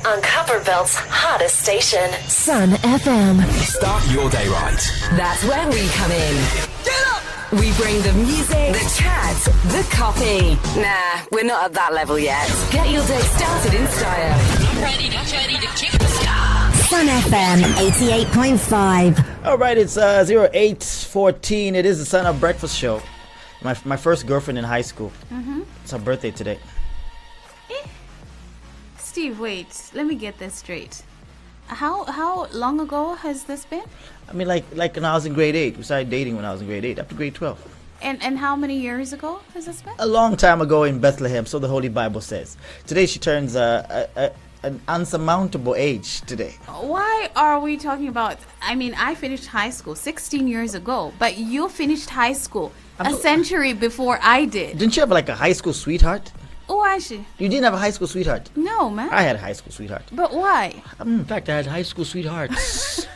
on Copperbelt's hottest station, Sun FM. Start your day right. That's where we come in. Get up! We bring the music, the chat, the coffee. Nah, we're not at that level yet. Get your day started in style. I'm ready to kick the start. Sun FM 88.5. All right, it's 0814. It is the Sunup Breakfast show. My first girlfriend in high school. It's her birthday today. Steve, wait. Let me get this straight. How long ago has this been? I mean, like when I was in grade 8. We started dating when I was in grade 8, up to grade 12. And how many years ago has this been? A long time ago in Bethlehem, so the Holy Bible says. Today she turns an unsurmountable age today. Why are we talking about... I mean, I finished high school 16 years ago, but you finished high school a century before I did. Didn't you have like a high school sweetheart? Oh, actually. You didn't have a high school sweetheart? No, man. I had a high school sweetheart. But why? In fact, I had high school sweethearts.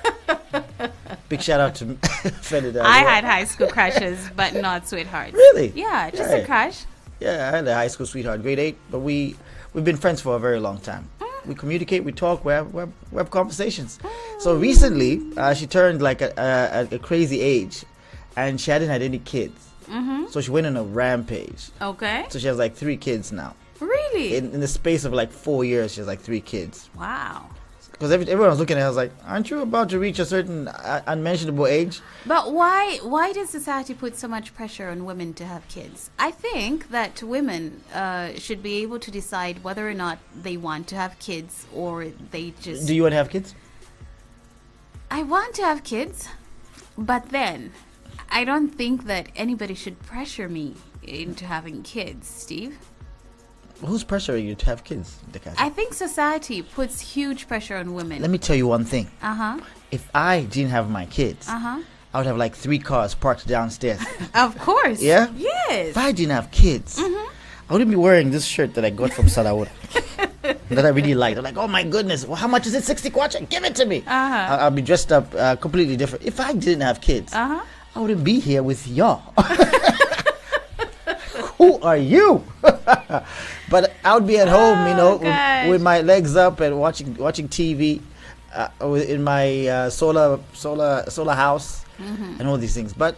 Big shout out to Fenida. I had high school crushes, but not sweethearts. Really? Yeah, just Right. a crush. Yeah, I had a high school sweetheart, grade 8, but we've been friends for a very long time. We communicate, we talk, we have conversations. So recently, she turned like a crazy age, and she hadn't had any kids. So she went on a rampage. Okay. So she has like 3 kids now. Really? In the space of like 4 years, she has like 3 kids. Wow. Because everyone was looking at her, I was like, aren't you about to reach a certain unmentionable age? But why does society put so much pressure on women to have kids? I think that women should be able to decide whether or not they want to have kids or they just... Do you want to have kids? I want to have kids, but then I don't think that anybody should pressure me into having kids, Steve. Who's pressuring you to have kids, Dekaji? I think society puts huge pressure on women. Let me tell you one thing. Uh-huh. If I didn't have my kids, I would have like 3 cars parked downstairs. Of course. Yeah? Yes. If I didn't have kids, I wouldn't be wearing this shirt that I got from Sarawak that I really liked. I'm like, oh my goodness, well, how much is it? 60 kwacha? Give it to me. I'll be dressed up completely different. If I didn't have kids, I wouldn't be here with y'all. Who are you? But I would be at home, with my legs up and watching TV in my solar house and all these things. But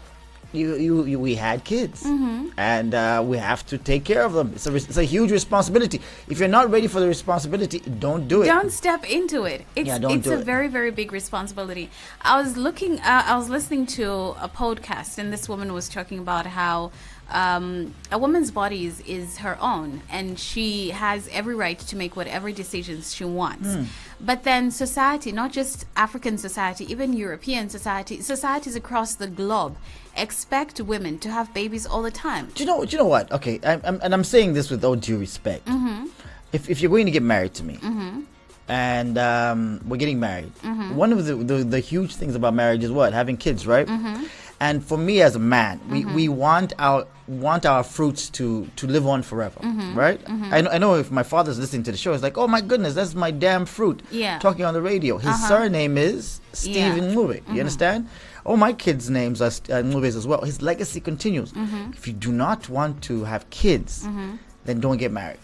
we had kids, and we have to take care of them. It's a huge responsibility. If you're not ready for the responsibility, don't do it. Don't step into it. It's a very, very big responsibility. I was listening to a podcast, and this woman was talking about how a woman's body is her own, and she has every right to make whatever decisions she wants. But then society, not just African society, even European societies across the globe expect women to have babies all the time. Do you know what? Okay, I'm saying this with all due respect. If you're going to get married to me, and we're getting married, one of the huge things about marriage is what? Having kids, right? And for me as a man, we want our fruits to live on forever, right? I know if my father's listening to the show, it's like, oh my goodness, that's my damn fruit. Yeah. Talking on the radio. His surname is Stephen Ngube. You understand? All my kids' names are Ngubes as well. His legacy continues. If you do not want to have kids, then don't get married.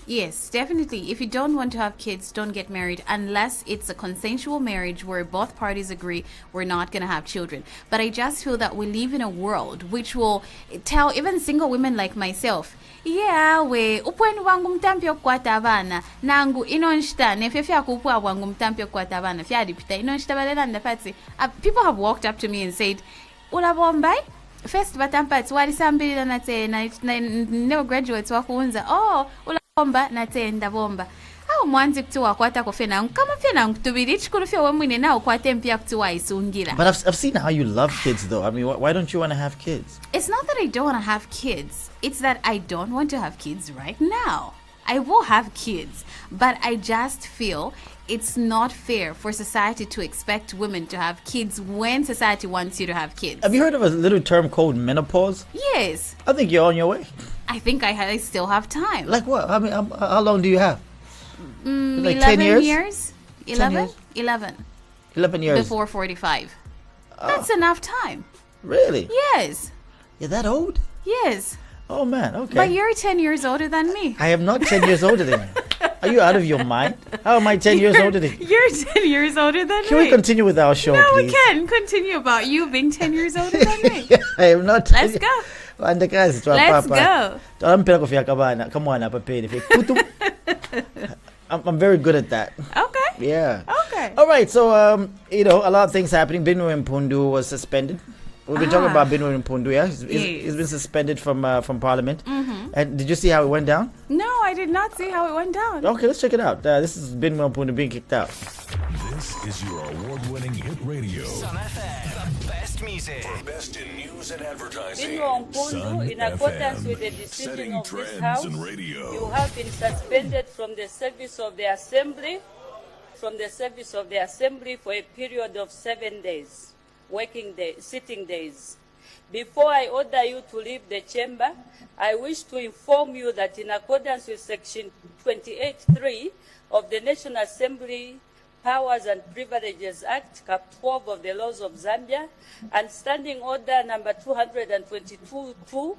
Yes, definitely. If you don't want to have kids, don't get married unless it's a consensual marriage where both parties agree we're not going to have children. But I just feel that we live in a world which will tell even single women like myself, yeah, we upweni wangu mtampio kwata abana nangu inonshita nefefya kupwa wangu mtampio kwata abana fyadipita inonshita balelanda pati. People have walked up to me and said, ulabombai? First batampati wali sambili na te na never graduates wakuunza ulabomba na te ndabomba. How mwanzi kutuwa kwata kufena kama fena kutubiri chikuru fya wemwine na ukwate mpia kutuwa isungira. But I've seen how you love kids though. I mean, why don't you want to have kids? It's not that I don't want to have kids. It's that I don't want to have kids right now. I will have kids, but I just feel it's not fair for society to expect women to have kids when society wants you to have kids. Have you heard of a little term called menopause? Yes. I think you're on your way. I think I still have time. Like what? I mean, how long do you have? Like 11 10 years? 11? 10 years? 11. 11 years. Before 45. That's enough time. Really? Yes. You're that old? Yes. Oh man, okay. But you're 10 years older than me. I am not 10 years older than you. Are you out of your mind? How am I 10 years older than you? You're 10 years older than Can me. we continue with our show, No, please? we can continue about you being 10 years older than me. I am not. Let's go. Let's Let's go. I'm very good at that. Okay. Yeah. Okay. All right. So, a lot of things happening. Binwe Mpundu was suspended. We've been talking about Binwe Mpundu, yeah? He's been suspended from Parliament. And did you see how it went down? No, I did not see how it went down. Okay, let's check it out. This is Binwe Mpundu being kicked out. This is your award-winning hit radio. Sun FM, the best music. For best in news and advertising. Binwe Mpundu, in accordance with the decision Setting of this trends House, in radio. you have been suspended from the service of the Assembly, for a period of 7 days, sitting days. Before I order you to leave the chamber, I wish to inform you that in accordance with Section 28(3) of the National Assembly Powers and Privileges Act, Cap 12 of the laws of Zambia, and Standing Order number 222-2,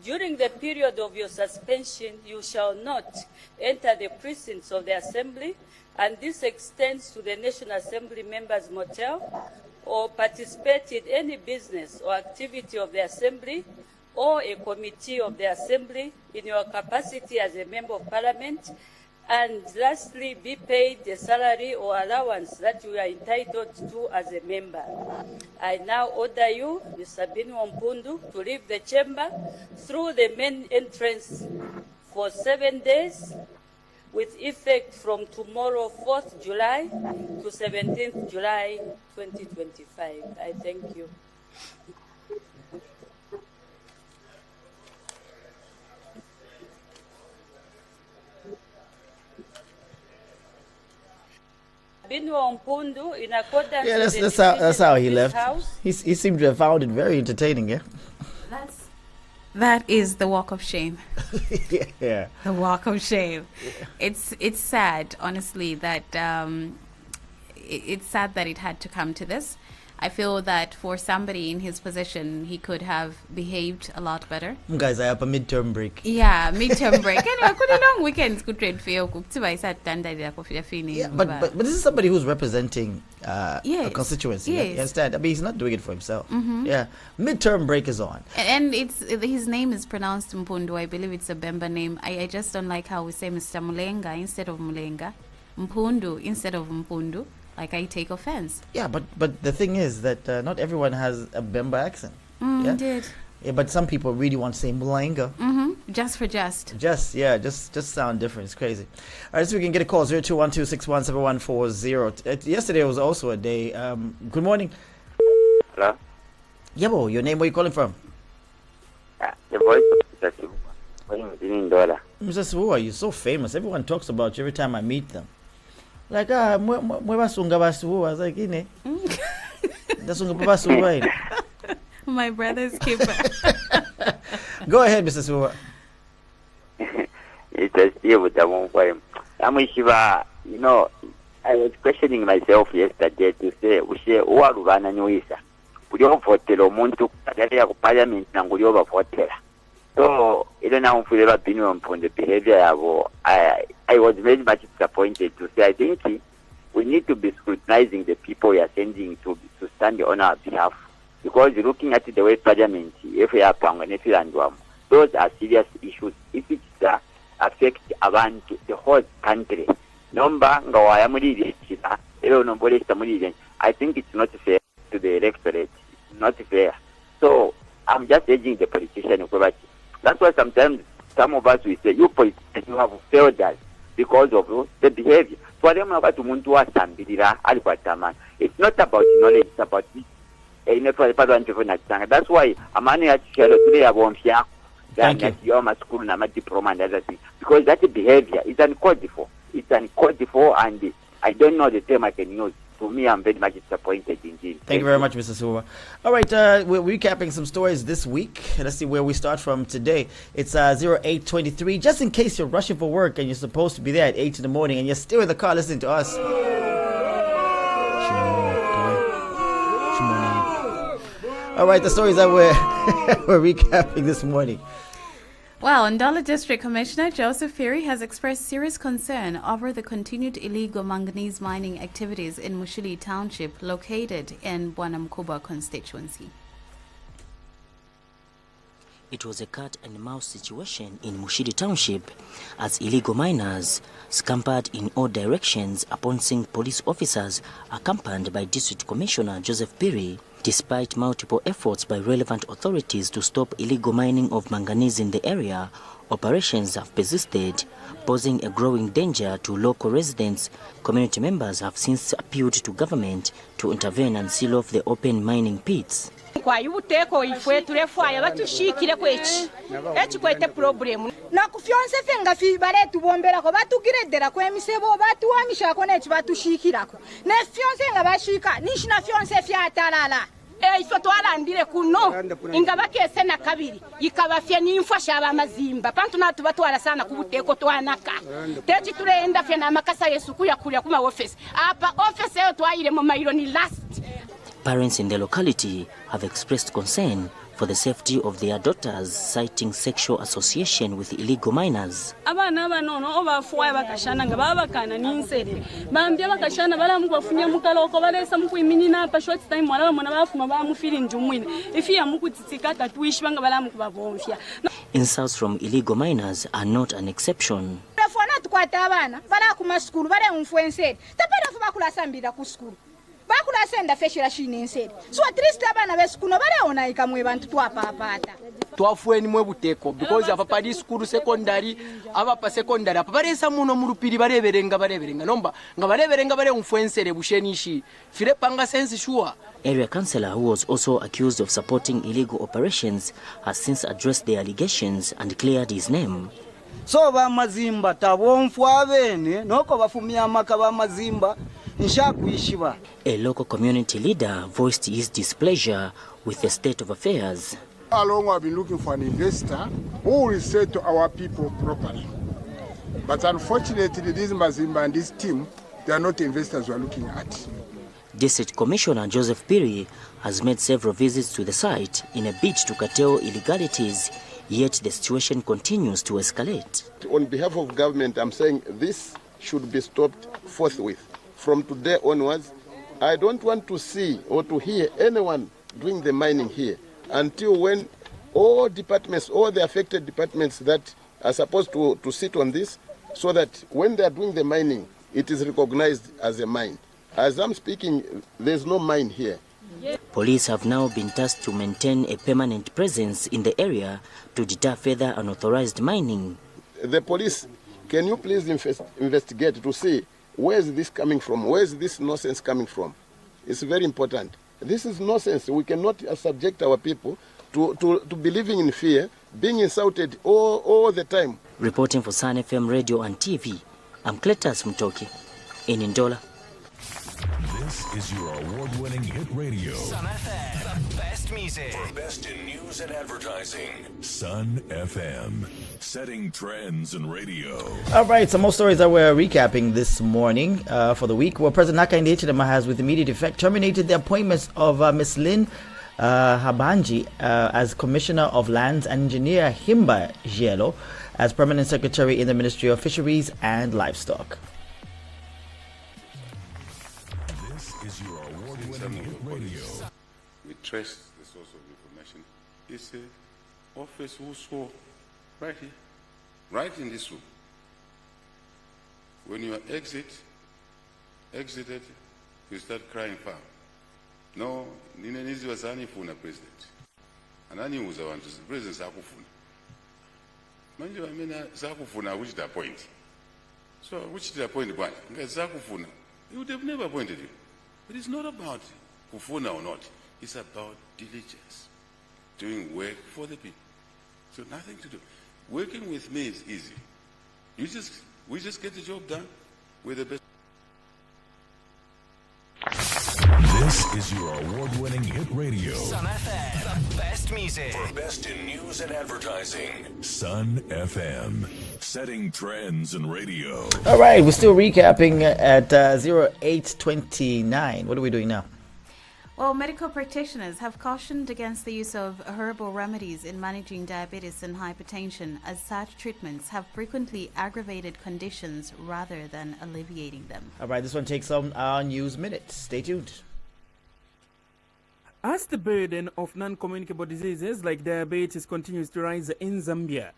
during the period of your suspension, you shall not enter the precincts of the Assembly, and this extends to the National Assembly Members' Motel, or participate in any business or activity of the Assembly or a committee of the Assembly in your capacity as a Member of Parliament, and lastly, be paid the salary or allowance that you are entitled to as a member. I now order you, Mr. Binwe Mpundu, to leave the chamber through the main entrance for 7 days, with effect from tomorrow, 4th July to 17th July 2025. I thank you. Binwe Mpundu, in accordance with the that's how he decision of left. this House, He seemed to have found it very entertaining, yeah? That is the walk of shame. Yeah. The walk of shame. It's sad, honestly, that it's sad that it had to come to this. I feel that for somebody in his position, he could have behaved a lot better. Guys, I have a midterm break. Yeah, midterm break. Anyway, could long weekends could trade for you. Yeah, but this is somebody who's representing a Yes. constituency. Yes. You understand? I mean, he's not doing it for himself. Yeah, midterm break is on. And his name is pronounced Mpundu. I believe it's a Bemba name. I just don't like how we say Mr. Mulenga instead of Mulenga, Mpundu instead of Mpundu. Like, I take offense. Yeah, but the thing is that not everyone has a Bemba accent. Yeah? Indeed. Yeah, but some people really want to say Mulenga. Just for just. Just sound different. It's crazy. All right, so we can get a call 0212617140. Yesterday was also a day. Good morning. Hello? Yabo, your name, where you calling from? The voice of $1 Mr. Suwa, you're so famous. Everyone talks about you every time I meet them. Like, mwe basunga basuwa. I was like, ine. Dasunga basuwa ine. My brother's keeper. Go ahead, Mr. Suwa. It's a Steve with the one for him. I was questioning myself yesterday to say, Uwarubana Nuisa. Uli ovotela omuntu ataliya ku parliament nanguli obavotela. So, even now for the opinion on the behavior I was very much disappointed to say I think we need to be scrutinizing the people we are sending to stand on our behalf. Because looking at the way parliament, if we are those are serious issues. If it affects the whole country, I think it's not fair to the electorate. It's not fair. So I'm just urging the politician. That's why sometimes some of us will say, you politicians, you have failed us because of the behavior. It's not about knowledge, it's about that's why Thank you. school and diploma and other things. Because that behavior is uncalled for. It's uncalled for, and I don't know the term I can use. To me, I'm very much disappointed indeed. Thank you very much, Mr. Suwa. All right, we're recapping some stories this week. Let's see where we start from today. It's 0823. Just in case you're rushing for work and you're supposed to be there at 8 in the morning and you're still in the car listening to us. All right, the stories that we're recapping this morning. Well, Ndala District Commissioner Joseph Phiri has expressed serious concern over the continued illegal manganese mining activities in Mushili Township, located in Bwanamkuba constituency. It was a cat-and-mouse situation in Mushiri Township as illegal miners scampered in all directions upon seeing police officers accompanied by District Commissioner Joseph Phiri. Despite multiple efforts by relevant authorities to stop illegal mining of manganese in the area, operations have persisted, posing a growing danger to local residents. Community members have since appealed to government to intervene and seal off the open mining pits. Kwa yubuteko ifwe turefaya batushikire kwechi echi kwete problem na kufyonse fenga fi bare tubombera ko batugiredera ko emisebo batuwamisha ko nechi batushikirako ne fyonse nga bashika nishina fyonse fyatalala ifo twalandire kuno ingaba kese na kabiri ikabafya n'imfasha abamazimba pantu natu batwara sana kubuteko twanaka techi turenda fya na makasa Yesu kuya kuma office apa office yo twayire mu mayiro ni last. Parents in the locality have expressed concern for the safety of their daughters, citing sexual association with illegal miners. Abana banono obafuwa bakashana nga babakana ninsere bambye bakashana balamu bafunya mukaloko balesa mukuyiminina pa short time wala mona bafuma bamufiri njumwine ifia mukutitsika tatwishi banga balamu kubavomfya. Insults from illegal miners are not an exception. Bafona tukwata abana bala ku maskulu bale influencer tapera fuba kula sambira ku skulu bakula senda feshira shinenseri so at least abana besikuno baleona ikamwe bantu twapapata twafueni mwe buteko because apa pali school secondary apa secondary apa baresa muno mu rupiri bareberenga nomba nga bareberenga bare influencer bushenishi fire panga sense sure. Area councillor, who was also accused of supporting illegal operations, has since addressed the allegations and cleared his name. So ba mazimba tabomfwa bene noko bafumia maka ba mazimba. A local community leader voiced his displeasure with the state of affairs. How long I've been looking for an investor who will say to our people properly. But unfortunately, this Mazimba and this team, they are not investors we are looking at. District Commissioner Joseph Phiri has made several visits to the site in a bid to curtail illegalities, yet the situation continues to escalate. On behalf of government, I'm saying this should be stopped forthwith. From today onwards, I don't want to see or to hear anyone doing the mining here until when all departments, all the affected departments that are supposed to sit on this, so that when they are doing the mining, it is recognized as a mine. As I'm speaking, there's no mine here. Police have now been tasked to maintain a permanent presence in the area to deter further unauthorized mining. The police, can you please investigate to see where is this coming from? Where is this nonsense coming from? It's very important. This is nonsense. We cannot subject our people to be living in fear, being insulted all the time. Reporting for Sun FM Radio and TV, I'm Cletus Mtoki in Ndola. This is your award-winning hit radio. Sun FM, the best music. For best in news and advertising. Sun FM, setting trends in radio. All right, some more stories that we're recapping this morning for the week. Well, President Hakainde Hichilema has, with immediate effect, terminated the appointments of Ms. Lynn Habanji as Commissioner of Lands and Engineer Himba Jielo as Permanent Secretary in the Ministry of Fisheries and Livestock. Is your award-winning hit radio. We trace the source of information. It's an office who saw right here, right in this room. When you are exited, you start crying foul. No, ninenizi wazani funa president. Anani uza wantu president sakufuna. Manje wamena sakufuna which the point. So which the point bwana? Nga sakufuna. He would have never appointed you. It is not about kufuna or not. It's about diligence, doing work for the people. So nothing to do. Working with me is easy. We just get the job done with the best. This is your award-winning hit radio. Sun FM, the best music. For best in news and advertising. Sun FM, setting trends in radio. All right, we're still recapping at 0829. What are we doing now? Well, medical practitioners have cautioned against the use of herbal remedies in managing diabetes and hypertension, as such treatments have frequently aggravated conditions rather than alleviating them. All right, this one takes on our news minute. Stay tuned. As the burden of non-communicable diseases like diabetes continues to rise in Zambia,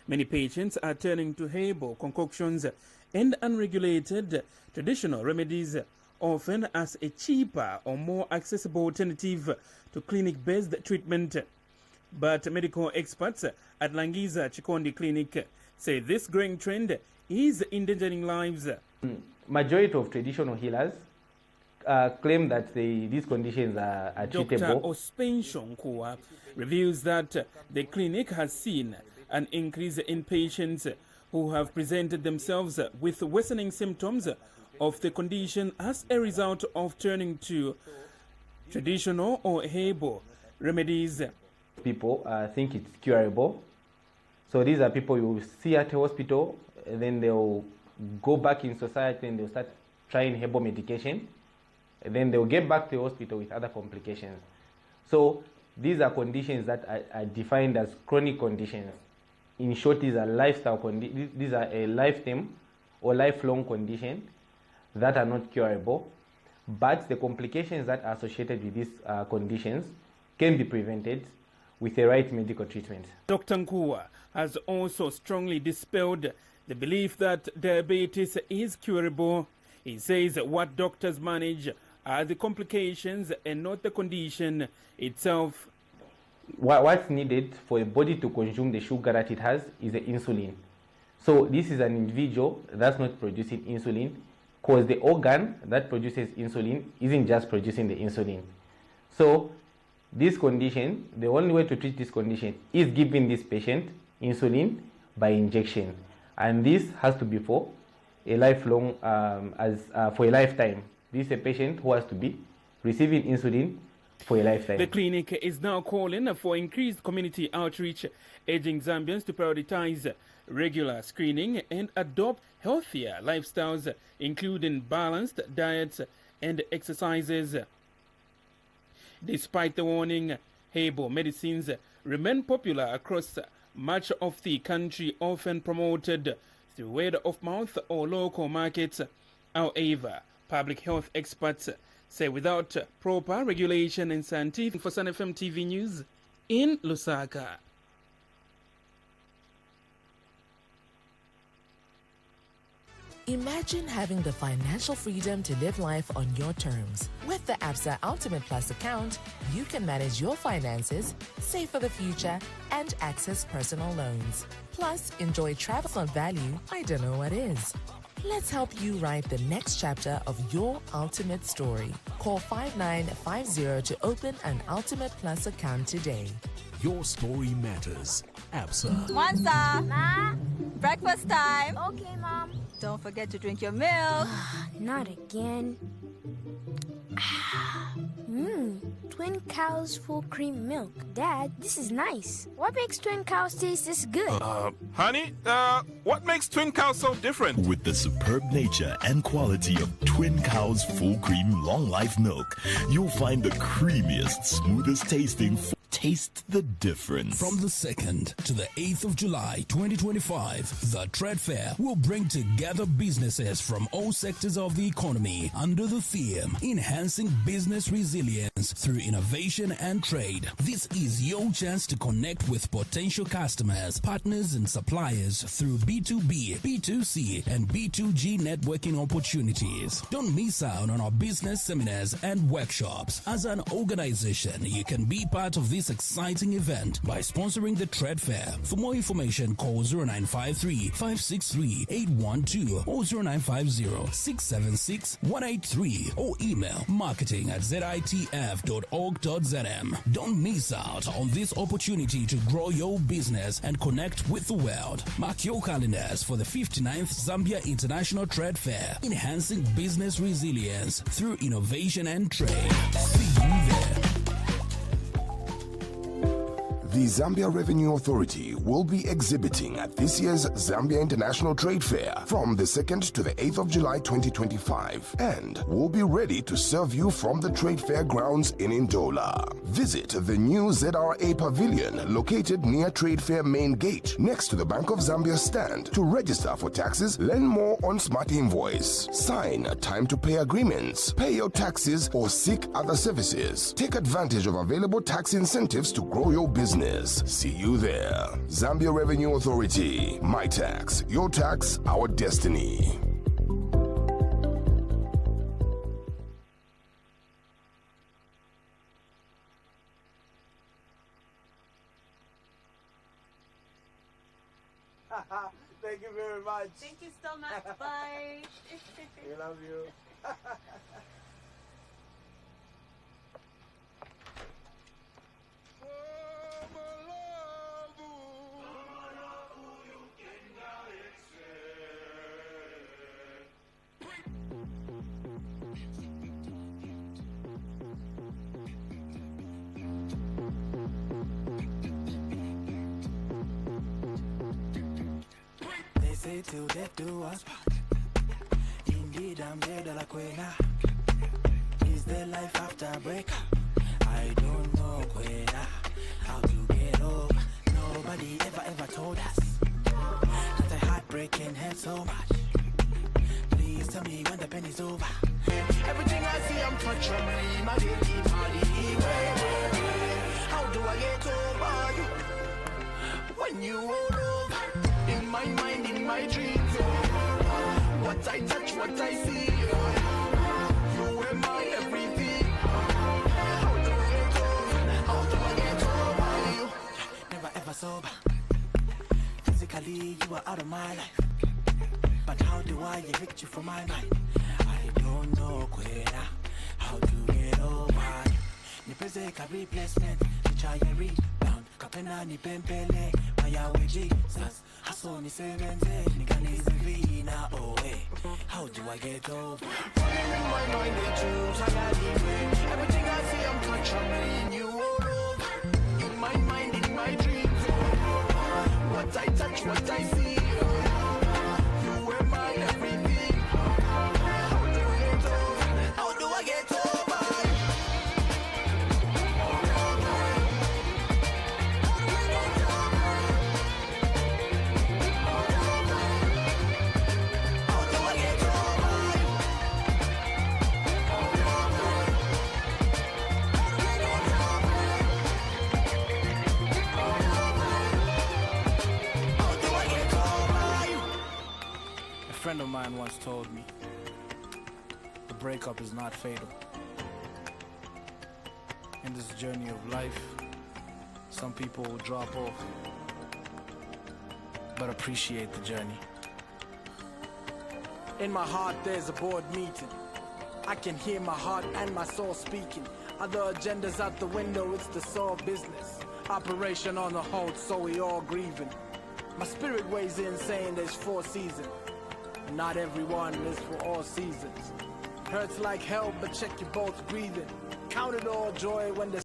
many patients are turning to herbal concoctions and unregulated traditional remedies, often as a cheaper or more accessible alternative to clinic-based treatment. But medical experts at Langiza Chikondi Clinic say this growing trend is endangering lives. Majority of traditional healers claim that these conditions are treatable. Dr. Ospension Kua reveals that the clinic has seen an increase in patients who have presented themselves with worsening symptoms of the condition as a result of turning to traditional or herbal remedies. People think it's curable. So these are people you see at a hospital, and then they'll go back in society and they'll start trying herbal medication. And then they'll get back to the hospital with other complications. So these are conditions that are defined as chronic conditions. In short, these are lifestyle conditions. These are a lifetime or lifelong condition that are not curable, but the complications that are associated with these conditions can be prevented with the right medical treatment. Dr. Nkua has also strongly dispelled the belief that diabetes is curable. He says what doctors manage are the complications and not the condition itself. What's needed for a body to consume the sugar that it has is the insulin. So this is an individual that's not producing insulin, because the organ that produces insulin isn't just producing the insulin. So this condition, the only way to treat this condition is giving this patient insulin by injection. And this has to be for a lifelong, for a lifetime. This is a patient who has to be receiving insulin for a lifetime. The clinic is now calling for increased community outreach, urging Zambians to prioritize regular screening and adopt healthier lifestyles, including balanced diets and exercises. Despite the warning, herbal medicines remain popular across much of the country, often promoted through word of mouth or local markets. However, public health experts say without proper regulation and scientific. For Sun FM TV News in Lusaka. Imagine having the financial freedom to live life on your terms. With the ABSA Ultimate Plus account, you can manage your finances, save for the future, and access personal loans. Plus, enjoy travel on value I don't know what is. Let's help you write the next chapter of your ultimate story. Call 5950 to open an Ultimate Plus account today. Your story matters. ABSA. Mwanza! Ma? Breakfast time! Okay, Mom. Don't forget to drink your milk. Not again. Twin Cows full cream milk. Dad, this is nice. What makes Twin Cows taste this good? Honey, what makes Twin Cows so different? With the superb nature and quality of Twin Cows full cream long life milk, you'll find the creamiest, smoothest tasting. Taste the difference. From the 2nd to the 8th of July 2025, the Trade Fair will bring together businesses from all sectors of the economy under the theme Enhancing Business Resilience through Innovation and Trade. This is your chance to connect with potential customers, partners, and suppliers through B2B, B2C, and B2G networking opportunities. Don't miss out on our business seminars and workshops. As an organization, you can be part of this exciting event by sponsoring the Trade Fair. For more information, call 0953 563 812 or 0950 676 183 or email marketing@zitf.org.zm. Don't miss out on this opportunity to grow your business and connect with the world. Mark your calendars for the 59th Zambia International Trade Fair, enhancing business resilience through innovation and trade. See you there. The Zambia Revenue Authority will be exhibiting at this year's Zambia International Trade Fair from the 2nd to the 8th of July 2025 and will be ready to serve you from the Trade Fair grounds in Ndola. Visit the new ZRA Pavilion located near Trade Fair main gate next to the Bank of Zambia stand to register for taxes, learn more on Smart Invoice, sign time to pay agreements, pay your taxes or seek other services. Take advantage of available tax incentives to grow your business. See you there. Zambia Revenue Authority. My tax, your tax, our destiny. Thank you very much. Thank you so much. Bye. We love you. They say till death do us part. Indeed, I'm dead, la quena. Is there life after breakup? I don't know, quena. How to get over? Nobody ever told us that a heartbreak can hurt so much. Please tell me when the pen is over. Everything I see, I'm touching my daily body. How do I get over you when you all over? In my mind, in my dreams, what I touch, what I see, you were my everything. How do I get over? How do I get over you? Never ever sober. Physically, you are out of my life, but how do I evict you from my mind? I don't know, Quena, how to get over you. Nipezeka replacement, try and rebound. Kapena ni pempele, maya weji, sas. Haso ni sevenze, niganize vina, oh hey. How do I get over? Running in my mind, they choose, I got everything I see, I'm touching you all over. In my mind, in my dreams, what I touch, what I see, you were my everything. How do I get over? How do I get over? A friend of mine once told me, the breakup is not fatal. In this journey of life, some people will drop off, but appreciate the journey. In my heart, there's a board meeting. I can hear my heart and my soul speaking. Other agendas out the window, it's the soul business. Operation on the hold, so we all grieving. My spirit weighs in saying there's 4 seasons. Not everyone lives for all seasons. Hurts like hell, but check your both breathing. Count it all joy when the